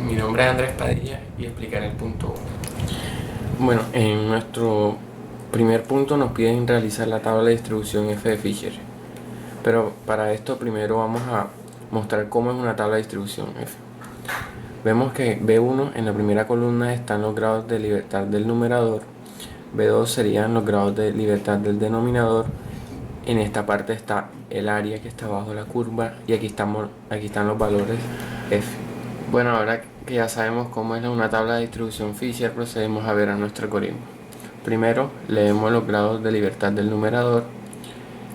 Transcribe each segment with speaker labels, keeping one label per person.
Speaker 1: Mi nombre es Andrés Padilla y explicaré el punto 1. Bueno, en nuestro primer punto nos piden realizar la tabla de distribución F de Fisher. Pero para esto primero vamos a mostrar cómo es una tabla de distribución F. Vemos que B1 en la primera columna están los grados de libertad del numerador, B2 serían los grados de libertad del denominador, en esta parte está el área que está bajo la curva y aquí están los valores F. Bueno, ahora que ya sabemos cómo es una tabla de distribución Fisher, procedemos a ver a nuestro algoritmo. Primero leemos los grados de libertad del numerador,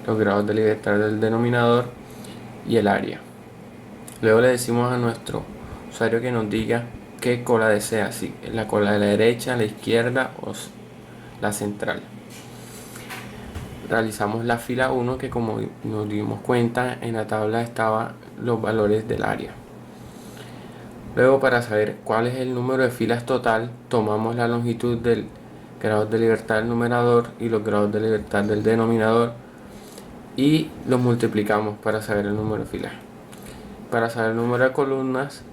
Speaker 1: los grados de libertad del denominador y el área. Luego le decimos a nuestro usuario que nos diga qué cola desea, si la cola de la derecha, la izquierda o la central. Realizamos la fila 1 que, como nos dimos cuenta, en la tabla estaban los valores del área. Luego, para saber cuál es el número de filas total, tomamos la longitud del grado de libertad del numerador y los grados de libertad del denominador y los multiplicamos para saber el número de filas. Para saber el número de columnas,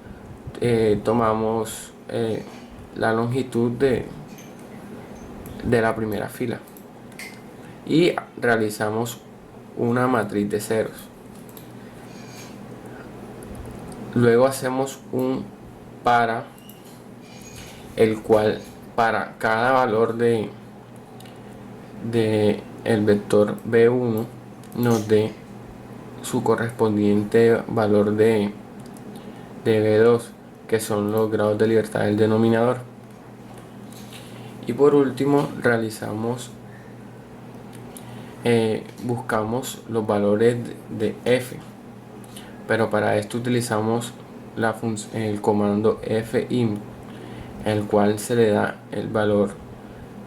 Speaker 1: tomamos la longitud de la primera fila y realizamos una matriz de ceros. Luego hacemos un para, el cual para cada valor de el vector B1 nos dé su correspondiente valor de B2, que son los grados de libertad del denominador. Y por último realizamos buscamos los valores de F, pero para esto utilizamos el comando fin, el cual se le da el valor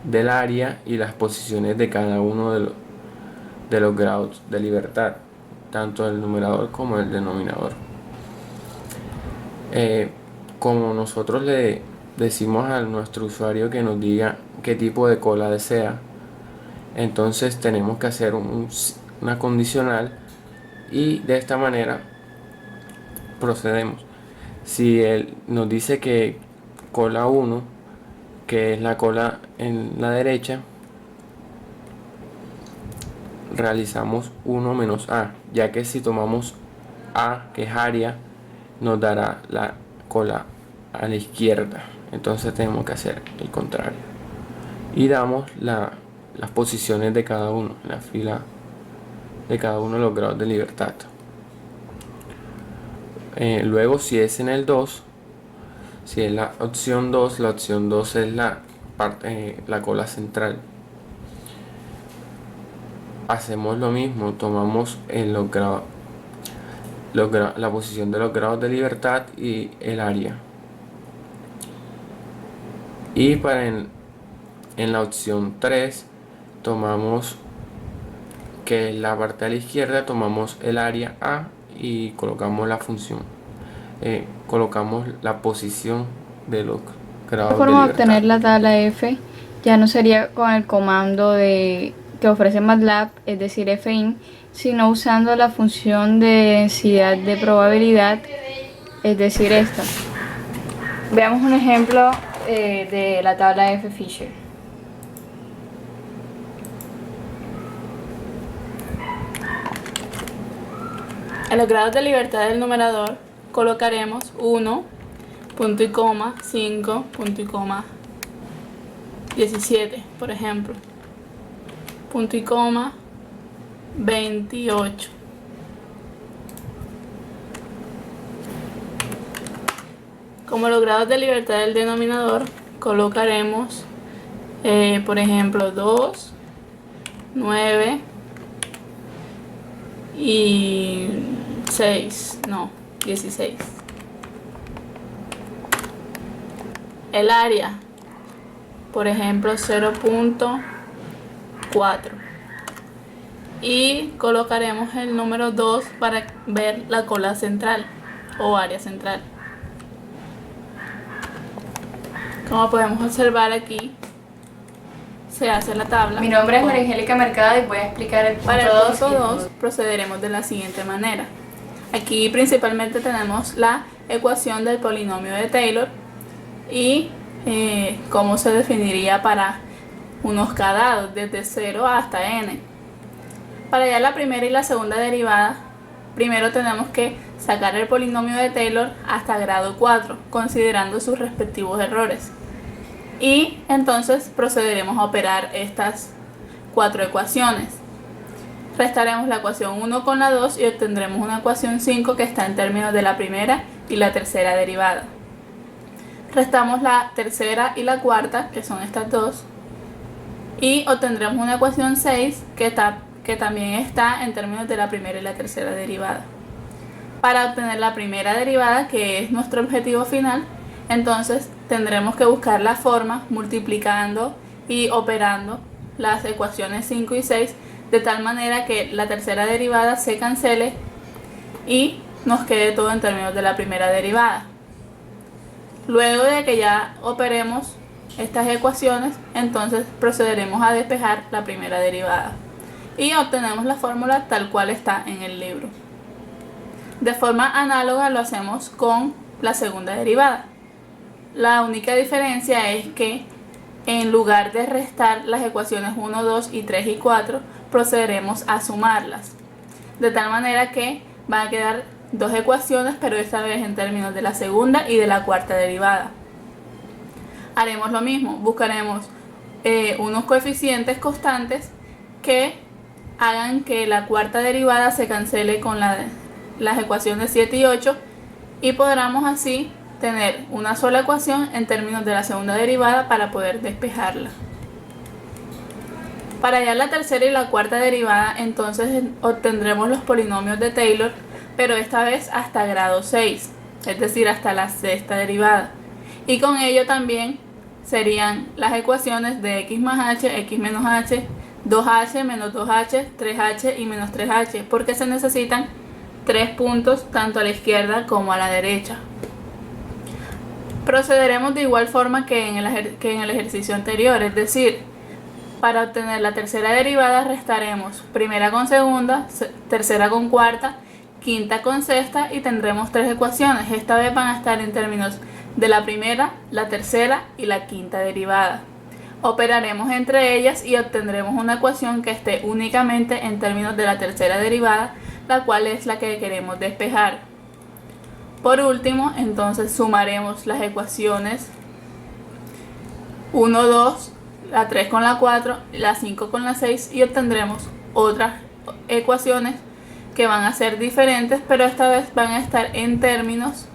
Speaker 1: del área y las posiciones de cada uno de los grados de libertad, tanto el numerador como el denominador. Como nosotros le decimos a nuestro usuario que nos diga qué tipo de cola desea, entonces tenemos que hacer una condicional y de esta manera procedemos. Si él nos dice que cola 1, que es la cola en la derecha, realizamos 1 menos A, ya que si tomamos A, que es área, nos dará la cola a la izquierda. Entonces tenemos que hacer el contrario y damos las posiciones de cada uno, la fila de cada uno de los grados de libertad. Luego, si es en el 2, si es la opción 2, la opción 2 es la cola central. Hacemos lo mismo, tomamos la posición de los grados de libertad y el área. Y en la opción 3 tomamos, que es la parte de la izquierda, tomamos el área A y colocamos la función, colocamos la posición de los grados de libertad.
Speaker 2: La forma de obtener la tabla F ya no sería con el comando que ofrece MATLAB, es decir fin, sino usando la función de densidad de probabilidad, es decir esta. Veamos un ejemplo de la tabla F Fisher.
Speaker 3: En los grados de libertad del numerador colocaremos 1, punto y coma, 5, punto y coma, 17, por ejemplo, punto y coma, 28. Como los grados de libertad del denominador colocaremos, por ejemplo, 2, 9 y 16. El área, por ejemplo, 0.4. Y colocaremos el número 2 para ver la cola central o área central. Como podemos observar aquí, se hace la tabla.
Speaker 2: Mi nombre es María Angélica Mercado y voy a explicar el
Speaker 3: Para el
Speaker 2: punto
Speaker 3: punto 2 procederemos de la siguiente manera. Aquí principalmente tenemos la ecuación del polinomio de Taylor y cómo se definiría para unos cadados desde 0 hasta n. Para hallar la primera y la segunda derivada, primero tenemos que sacar el polinomio de Taylor hasta grado 4, considerando sus respectivos errores. Y entonces procederemos a operar estas 4 ecuaciones. Restaremos la ecuación 1 con la 2 y obtendremos una ecuación 5 que está en términos de la primera y la tercera derivada. Restamos la tercera y la cuarta, que son estas dos, y obtendremos una ecuación 6 que también está en términos de la primera y la tercera derivada. Para obtener la primera derivada, que es nuestro objetivo final, entonces tendremos que buscar la forma multiplicando y operando las ecuaciones 5 y 6 de tal manera que la tercera derivada se cancele y nos quede todo en términos de la primera derivada. Luego de que ya operemos estas ecuaciones, entonces procederemos a despejar la primera derivada y obtenemos la fórmula tal cual está en el libro. De forma análoga lo hacemos con la segunda derivada. La única diferencia es que en lugar de restar las ecuaciones 1, 2 y 3 y 4, procederemos a sumarlas. De tal manera que van a quedar dos ecuaciones, pero esta vez en términos de la segunda y de la cuarta derivada. Haremos lo mismo, buscaremos unos coeficientes constantes que hagan que la cuarta derivada se cancele con las ecuaciones 7 y 8 y podamos así tener una sola ecuación en términos de la segunda derivada para poder despejarla. Para hallar la tercera y la cuarta derivada, entonces obtendremos los polinomios de Taylor, pero esta vez hasta grado 6, es decir, hasta la sexta derivada. Y con ello también serían las ecuaciones de x más h, x menos h, 2h menos 2h, 3h y menos 3h, porque se necesitan 3 puntos tanto a la izquierda como a la derecha. Procederemos de igual forma que en el ejercicio anterior, es decir, para obtener la tercera derivada restaremos primera con segunda, tercera con cuarta, quinta con sexta y tendremos 3 ecuaciones. Esta vez van a estar en términos de la primera, la tercera y la quinta derivada. Operaremos entre ellas y obtendremos una ecuación que esté únicamente en términos de la tercera derivada, la cual es la que queremos despejar. Por último, entonces sumaremos las ecuaciones 1, 2, la 3 con la 4, la 5 con la 6 y obtendremos otras ecuaciones que van a ser diferentes, pero esta vez van a estar en términos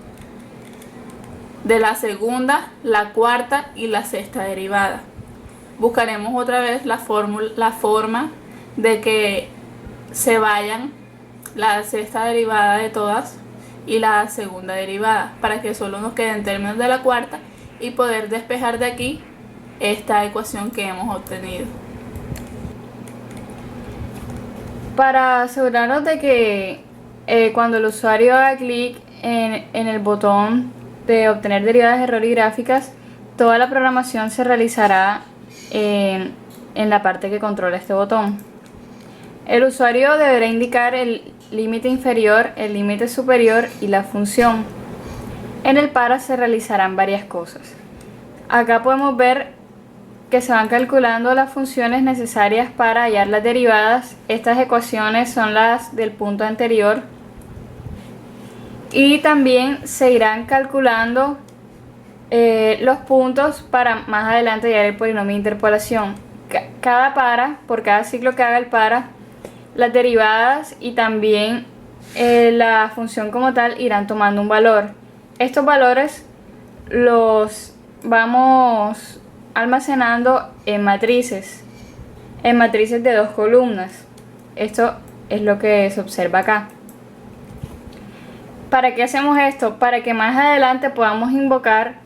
Speaker 3: de la segunda, la cuarta y la sexta derivada. Buscaremos otra vez la forma de que se vayan la sexta derivada de todas y la segunda derivada para que solo nos quede en términos de la cuarta y poder despejar de aquí esta ecuación que hemos obtenido.
Speaker 2: Para asegurarnos de que cuando el usuario haga clic en el botón de obtener derivadas, error y gráficas, toda la programación se realizará en la parte que controla este botón. El usuario deberá indicar el límite inferior, el límite superior y la función. En el para se realizarán varias cosas. Acá podemos ver que se van calculando las funciones necesarias para hallar las derivadas. Estas ecuaciones son las del punto anterior. Y también se irán calculando los puntos para más adelante hallar el polinomio de interpolación. Cada para, por cada ciclo que haga el para, las derivadas y también la función como tal irán tomando un valor. Estos valores los vamos almacenando en matrices de 2 columnas. Esto es lo que se observa acá. ¿Para qué hacemos esto? Para que más adelante podamos invocar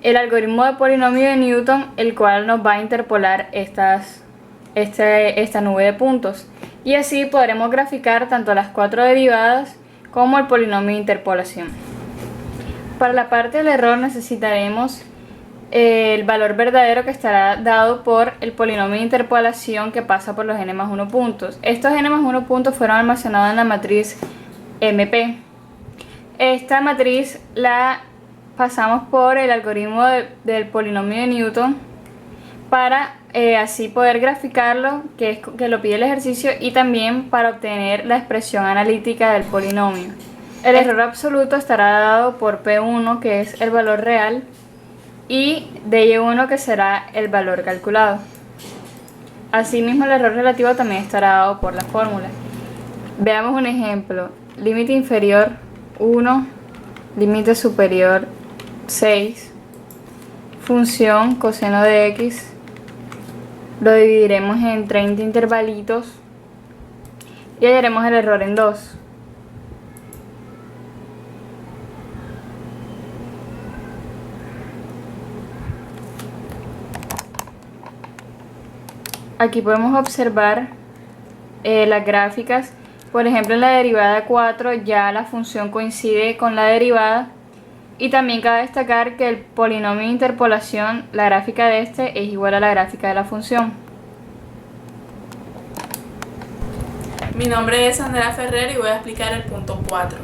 Speaker 2: el algoritmo de polinomio de Newton, el cual nos va a interpolar esta nube de puntos. Y así podremos graficar tanto las 4 derivadas como el polinomio de interpolación. Para la parte del error necesitaremos el valor verdadero que estará dado por el polinomio de interpolación que pasa por los n más 1 puntos. Estos n más 1 puntos fueron almacenados en la matriz MP. Esta matriz la pasamos por el algoritmo del polinomio de Newton para así poder graficarlo, que lo pide el ejercicio, y también para obtener la expresión analítica del polinomio. El error absoluto estará dado por P1, que es el valor real, y DY1, que será el valor calculado. Asimismo, el error relativo también estará dado por la fórmula. Veamos un ejemplo. Límite inferior 1, límite superior 6, función coseno de x, lo dividiremos en 30 intervalitos y hallaremos el error en 2. Aquí podemos observar las gráficas. Por ejemplo, en la derivada 4 ya la función coincide con la derivada, y también cabe destacar que el polinomio de interpolación, la gráfica de este es igual a la gráfica de la función.
Speaker 3: Mi nombre es Andrea Ferrer y voy a explicar el punto 4.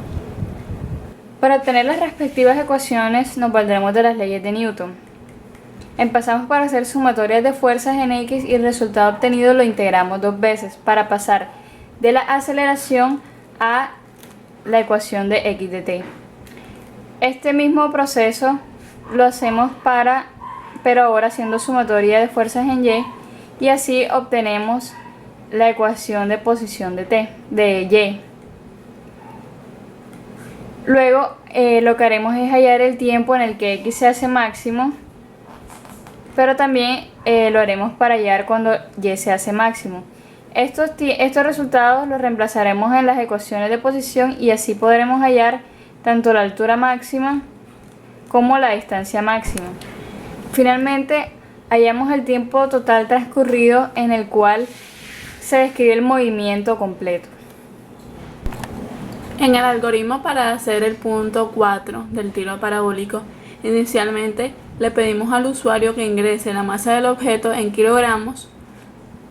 Speaker 2: Para obtener las respectivas ecuaciones nos valdremos de las leyes de Newton. Empezamos por hacer sumatorias de fuerzas en X y el resultado obtenido lo integramos 2 veces para pasar de la aceleración a la ecuación de X de t. Este mismo proceso lo hacemos pero ahora haciendo sumatoria de fuerzas en Y, y así obtenemos la ecuación de posición de Y. Luego lo que haremos es hallar el tiempo en el que X se hace máximo, pero también lo haremos para hallar cuando Y se hace máximo. Estos resultados los reemplazaremos en las ecuaciones de posición y así podremos hallar tanto la altura máxima como la distancia máxima. Finalmente, hallamos el tiempo total transcurrido en el cual se describe el movimiento completo.
Speaker 3: En el algoritmo para hacer el punto 4 del tiro parabólico, inicialmente le pedimos al usuario que ingrese la masa del objeto en kilogramos,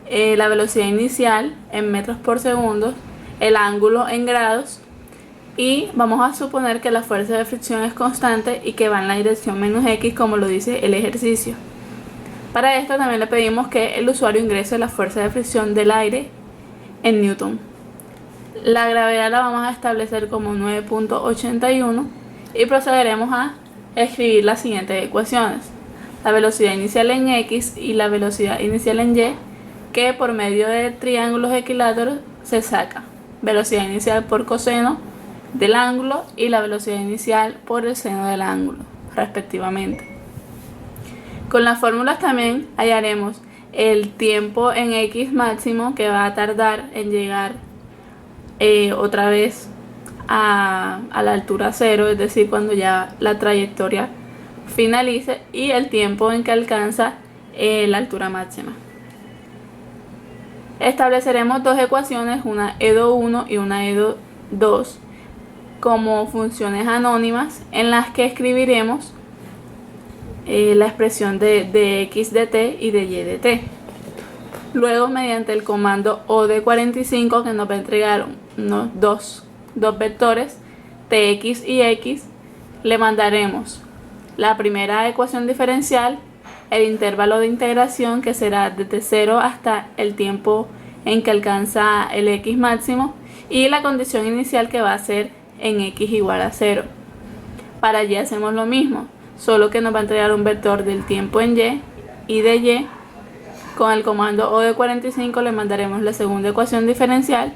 Speaker 3: la velocidad inicial en metros por segundo, el ángulo en grados, y vamos a suponer que la fuerza de fricción es constante y que va en la dirección menos x, como lo dice el ejercicio. Para esto también le pedimos que el usuario ingrese la fuerza de fricción del aire en Newton. La gravedad la vamos a establecer como 9.81 y procederemos a escribir las siguientes ecuaciones: la velocidad inicial en x y la velocidad inicial en y, que por medio de triángulos equiláteros se saca velocidad inicial por coseno del ángulo y la velocidad inicial por el seno del ángulo, respectivamente. Con las fórmulas también hallaremos el tiempo en x máximo que va a tardar en llegar otra vez a la altura cero, es decir, cuando ya la trayectoria finalice, y el tiempo en que alcanza la altura máxima. Estableceremos dos ecuaciones, una EDO1 y una EDO2, como funciones anónimas en las que escribiremos la expresión de x de t y de y de t. Luego, mediante el comando OD45, que nos va a entregar dos vectores, tx y x, le mandaremos la primera ecuación diferencial, el intervalo de integración, que será desde 0 hasta el tiempo en que alcanza el x máximo, y la condición inicial, que va a ser en x igual a 0. Para y hacemos lo mismo, solo que nos va a entregar un vector del tiempo en y de y. Con el comando OD45 le mandaremos la segunda ecuación diferencial,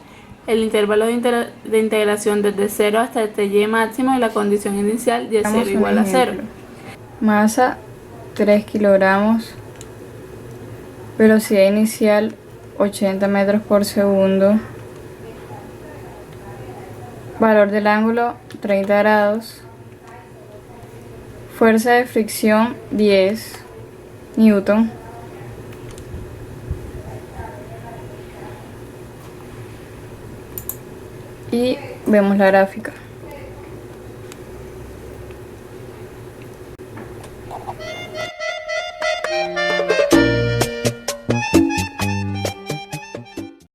Speaker 3: el intervalo de integración desde 0 hasta este y máximo, y la condición inicial y 0 igual a 0.
Speaker 2: Masa 3 kilogramos, velocidad inicial 80 metros por segundo, valor del ángulo 30 grados, fuerza de fricción 10 Newton, y vemos la gráfica.